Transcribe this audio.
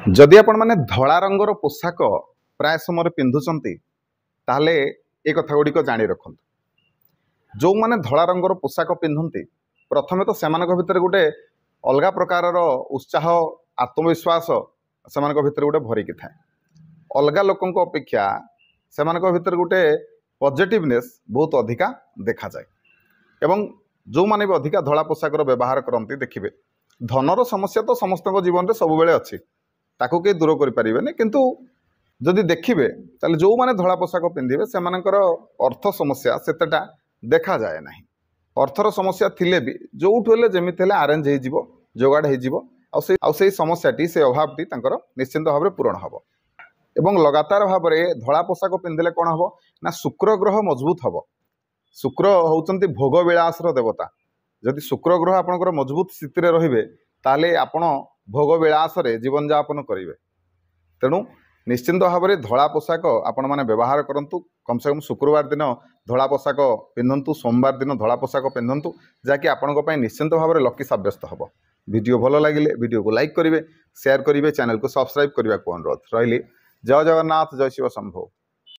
जदि आपण माने धला रंगर पोशाक प्राय समय पिंधुचंती ताहले ए कथा गुड़िक जानी रखु जो माने धला रंगर पोशाक पिंधती प्रथमे तो सेमानक भितर गोटे अलगा प्रकार उत्साह आत्मविश्वास सेमानक भितर गोटे भरिकी थाए अलगा लोकों अपेक्षा सेमानक भितर गोटे पॉजिटिवनेस बहुत अधिका देखा जाए एवं जो माने भी अधिका धला पोशाकर व्यवहार करती देखिए धनर समस्या तो समस्त जीवन में सब बेले अच्छी ताकू के दूर करें किंतु जदि देखिए ताले जो माने धला पोशाक पिंधे से अर्थ समस्या सेतेटा देखा जाए ना अर्थर समस्या थिले भी जो जमी आरेंज हो जोगाड़ हो समस्याटी से अभावटी निश्चिंत भाव में पूरण हम एवं लगातार भाव में धला पोशाक पिंधिले कौन हम ना शुक्र ग्रह मजबूत हम शुक्र होउचंती भोग विलासर देवता जदि शुक्र ग्रह आपंकर मजबूत स्थिति में रे ताले आपण भोग विलास जीवन यापन करेंगे तेणु निश्चिंत भाव में धला पोशाक आपण मैंने व्यवहार करूँ कम से कम शुक्रवार दिन धला पोशाक पिंधतु सोमवार दिन धला पोशाक पिंधतु जहाँकि आपंप निश्चिंत भाव में लकी सब्यस्त हम वीडियो भल लगे वीडियो को लाइक करेंगे शेयर करेंगे चैनल को सब्सक्राइब करने को अनुरोध रही जय जगन्नाथ जय शिव शंभो।